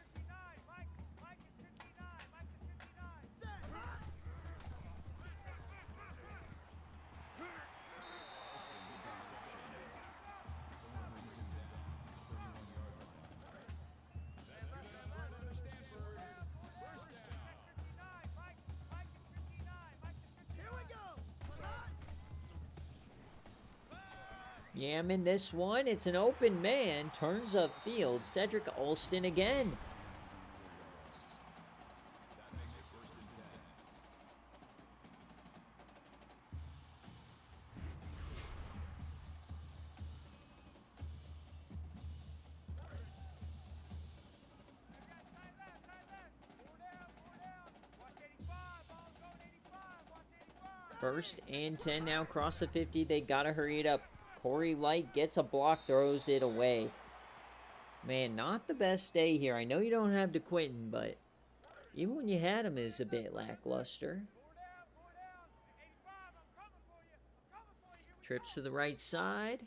Yam in this one. It's an open man. Turns upfield. Cedric Alston again. First and 10 now. Across the 50. They got to hurry it up. Corey Light gets a block, throws it away. Man, not the best day here. I know you don't have DeQuinton, but even when you had him, it was a bit lackluster. Trips to the right side.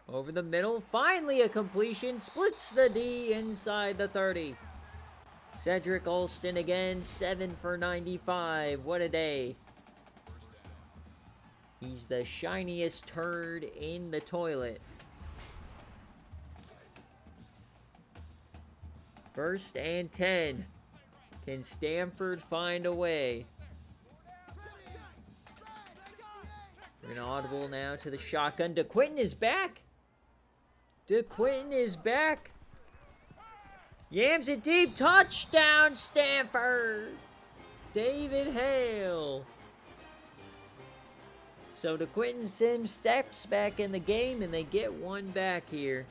Over the middle. Finally a completion. Splits the D inside the 30. Cedric Alston again. 7 for 95. What a day. He's the shiniest turd in the toilet. First and 10. Can Stanford find a way? We're going to audible now to the shotgun. DeQuinton is back. DeQuinton is back. Yams it deep. Touchdown, Stanford. David Hale. So DeQuinton Sims steps back in the game, and they get one back here.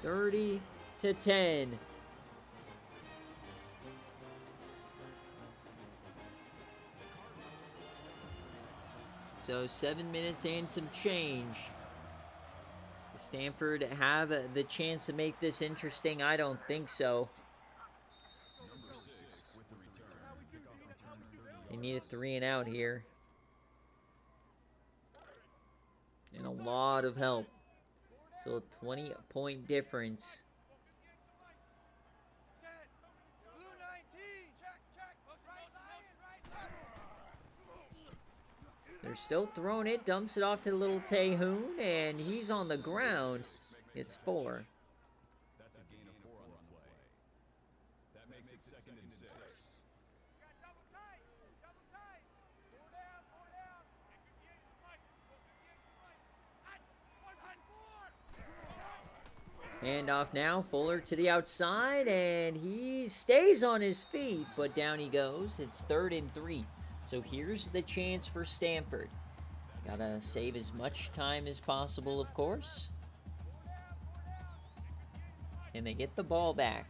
$30-10. So 7 minutes and some change. Stanford have the chance to make this interesting? I don't think so. They need a 3 and out here. And a lot of help. So a 20-point difference. They're still throwing it. Dumps it off to the little Tehoon. And he's on the ground. It's 4. Handoff now, Fuller to the outside, and he stays on his feet, but down he goes. It's 3rd and 3. So here's the chance for Stanford. Gotta save as much time as possible, of course. And they get the ball back.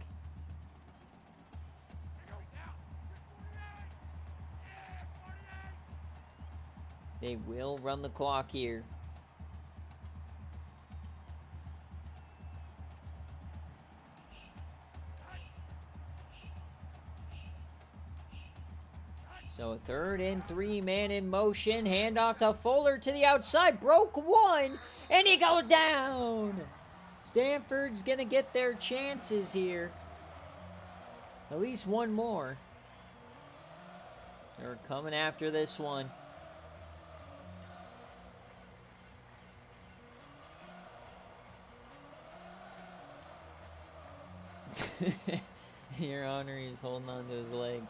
They will run the clock here. So 3rd and 3, man in motion. Handoff to Fuller to the outside. Broke one, and he goes down. Stanford's going to get their chances here. At least one more. They're coming after this one. Your Honor, he's holding on to his leg.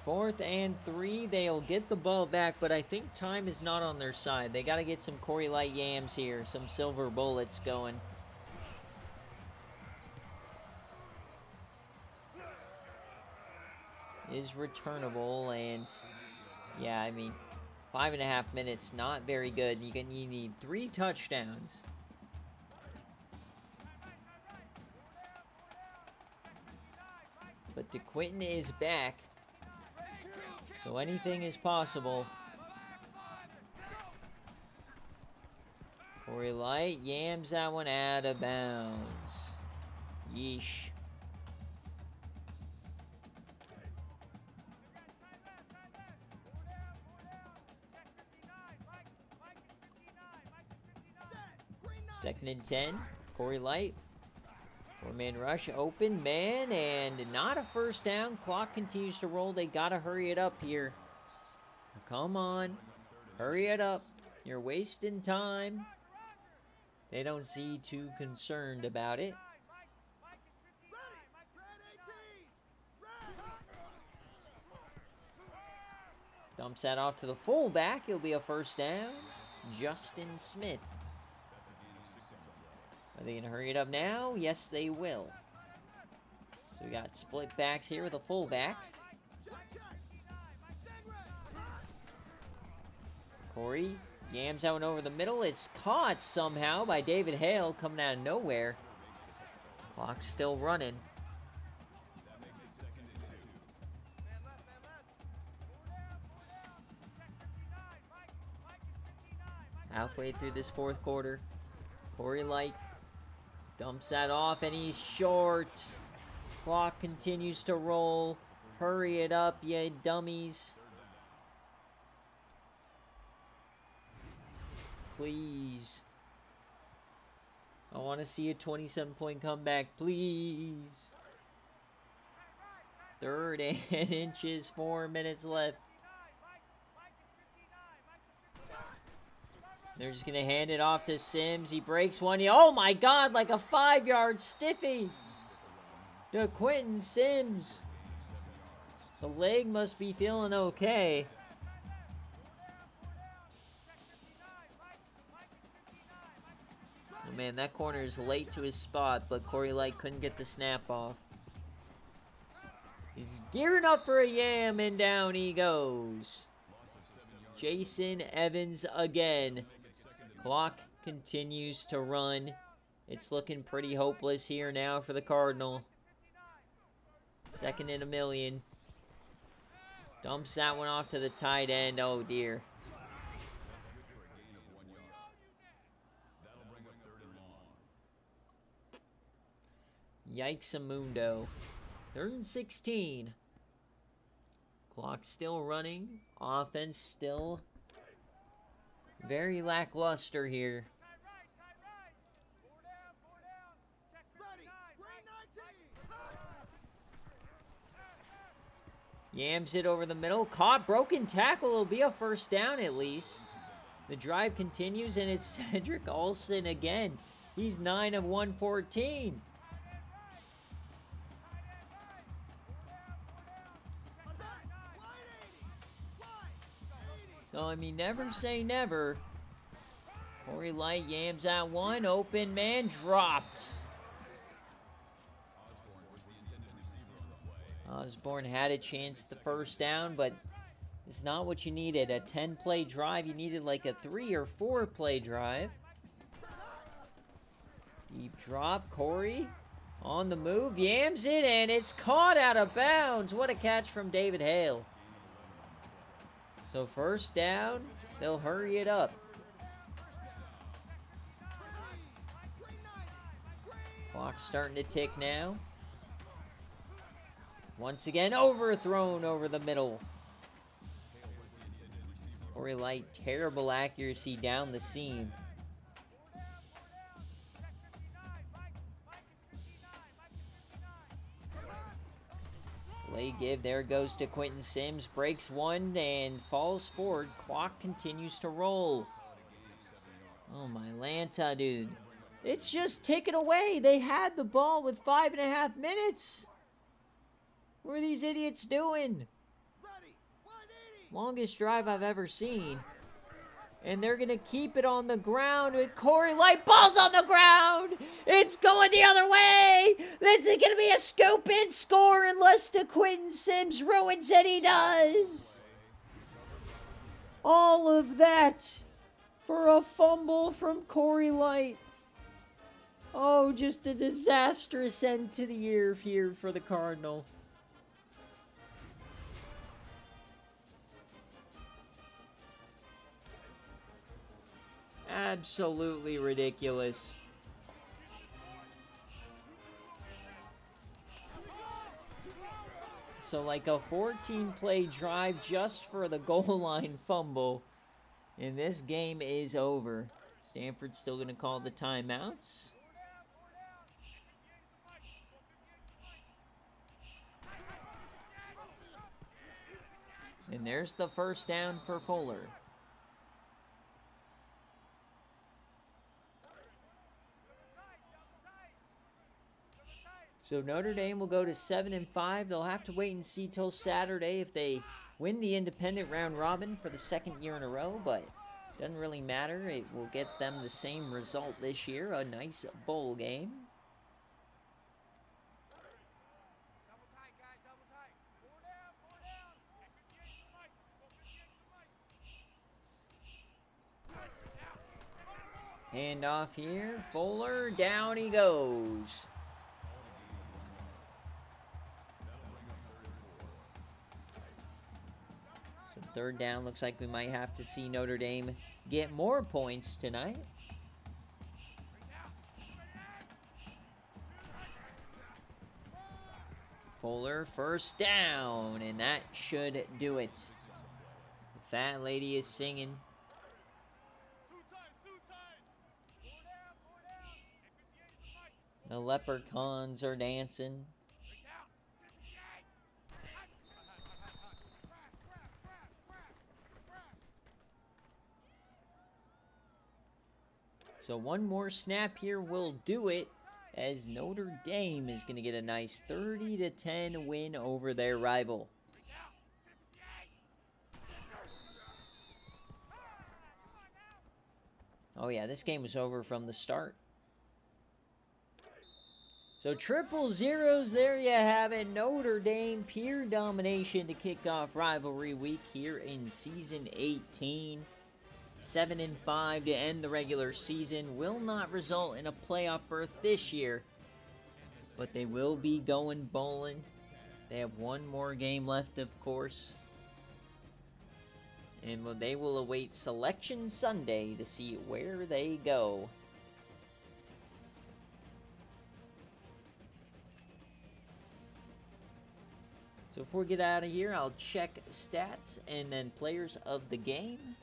4th and 3, they'll get the ball back, but I think time is not on their side. They got to get some Corey Light yams here, some silver bullets going. Is returnable, and yeah, I mean, 5.5 minutes, not very good. You need 3 touchdowns. But DeQuinton is back. So anything is possible. Corey Light yams that one out of bounds. Yeesh. Second and 10. Corey Light. 4-man rush, open man, and not a first down. Clock continues to roll. They got to hurry it up here. Come on. Hurry it up. You're wasting time. They don't seem too concerned about it. Dumps that off to the fullback. It'll be a first down. Justin Smith. Are they going to hurry it up now? Yes, they will. So we got split backs here with a fullback. Corey yams that one over the middle. It's caught somehow by David Hale coming out of nowhere. Clock's still running. Halfway through this 4th quarter. Corey Light dumps that off, and he's short. Clock continues to roll. Hurry it up, you dummies. Please. I want to see a 27-point comeback, please. 3rd and inches, 4 minutes left. They're just going to hand it off to Sims. He breaks one. Oh, my God, like a 5-yard stiffy. To Quentin Sims. The leg must be feeling okay. Oh, man, that corner is late to his spot, but Corey Light couldn't get the snap off. He's gearing up for a yam, and down he goes. Jason Evans again. Clock continues to run. It's looking pretty hopeless here now for the Cardinal. 2nd and 1,000,000. Dumps that one off to the tight end. Oh, dear. Yikes-a-mundo. 3rd and 16. Clock still running. Offense still very lackluster here. Yams it over the middle. Caught. Broken tackle. It'll be a first down at least. The drive continues, and it's Cedric Olsen again. He's 9 of 114. So, I mean, never say never. Corey Light yams out one. Open man dropped. Osborne had a chance the first down, but it's not what you needed. A 10-play drive. You needed like a 3 or 4-play drive. Deep drop. Corey on the move. Yams it, and it's caught out of bounds. What a catch from David Hale. So first down. They'll hurry it up. Clock's starting to tick now. Once again, overthrown over the middle. Corey Light, terrible accuracy down the seam. Play give, there goes to Quentin Sims. Breaks one and falls forward. Clock continues to roll. Oh my Lanta, dude. It's just ticking away. They had the ball with 5.5 minutes. What are these idiots doing? Longest drive I've ever seen. And they're going to keep it on the ground with Corey Light. Ball's on the ground. It's going the other way. This is going to be a scoop and score unless Quentin Sims ruins it. He does. All of that for a fumble from Corey Light. Oh, just a disastrous end to the year here for the Cardinal. Absolutely ridiculous. So like a 14-play drive just for the goal line fumble. And this game is over. Stanford's still going to call the timeouts. And there's the first down for Fuller. So Notre Dame will go to 7-5. They'll have to wait and see till Saturday if they win the independent round robin for the second year in a row, but it doesn't really matter. It will get them the same result this year, a nice bowl game. Hand off here. Fuller, down he goes. So third down, looks like we might have to see Notre Dame get more points tonight. Fuller, first down, and that should do it. The fat lady is singing. The leprechauns are dancing. So one more snap here will do it, as Notre Dame is going to get a nice 30-10 win over their rival. Oh yeah, this game was over from the start. So triple zeros, there you have it. Notre Dame, pure domination to kick off rivalry week here in season 18. 7-5 to end the regular season. Will not result in a playoff berth this year, but they will be going bowling. They have one more game left, of course. And they will await Selection Sunday to see where they go. So before we get out of here, I'll check stats and then players of the game.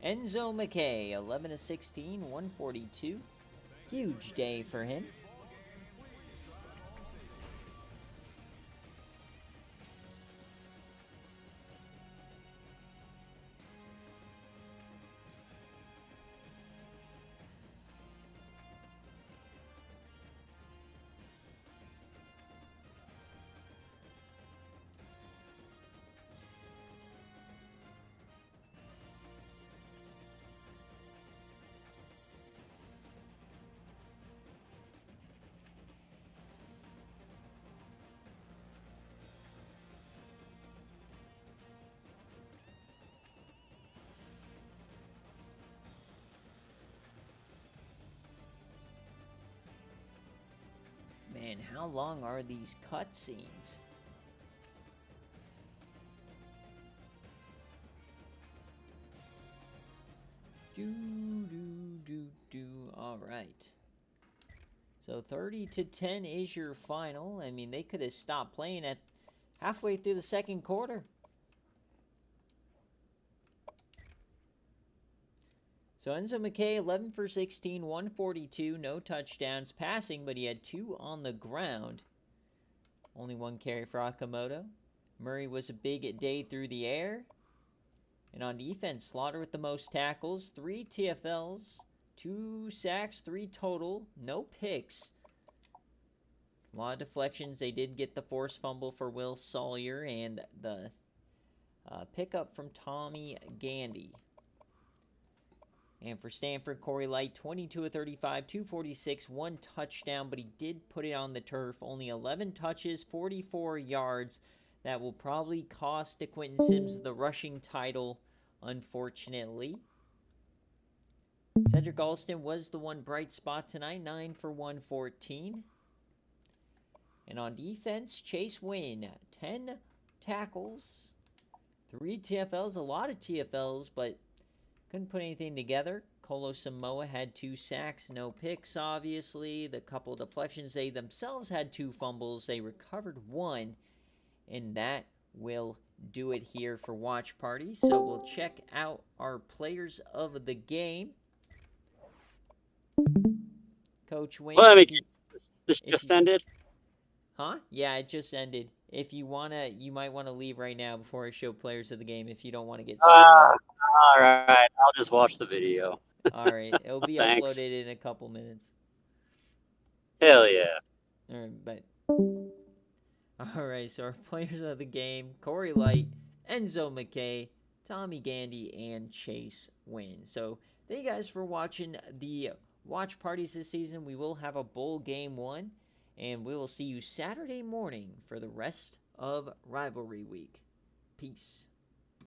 Enzo McKay, 11-16, 142. Huge day for him. And how long are these cutscenes? All right. So 30-10 is your final. I mean, they could have stopped playing at halfway through the second quarter. So Enzo McKay, 11 for 16, 142, no touchdowns passing, but he had 2 on the ground. Only 1 carry for Okamoto. Murray was a big day through the air. And on defense, Slaughter with the most tackles, 3 TFLs, 2 sacks, 3 total, no picks. A lot of deflections. They did get the forced fumble for Will Sawyer and the pickup from Tommy Gandy. And for Stanford, Corey Light, 22 of 35, 246, 1 touchdown, but he did put it on the turf. Only 11 touches, 44 yards. That will probably cost Quentin Sims the rushing title, unfortunately. Cedric Alston was the one bright spot tonight, 9 for 114. And on defense, Chase Wynn, 10 tackles, 3 TFLs, a lot of TFLs, but couldn't put anything together. Kolo Samoa had 2 sacks, no picks, obviously. The couple deflections, they themselves had 2 fumbles. They recovered 1, and that will do it here for Watch Party. So we'll check out our players of the game. Coach Wynn. Well, I mean, this just ended. Huh? Yeah, it just ended. If you wanna, you might want to leave right now before I show players of the game. If you don't want to get spoiled. All right, I'll just watch the video. All right, it'll be uploaded in a couple minutes. Hell yeah! All right, but all right. So our players of the game: Corey Light, Enzo McKay, Tommy Gandy, and Chase Wynn. So thank you guys for watching the watch parties this season. We will have a bowl game 1. And we will see you Saturday morning for the rest of Rivalry Week. Peace.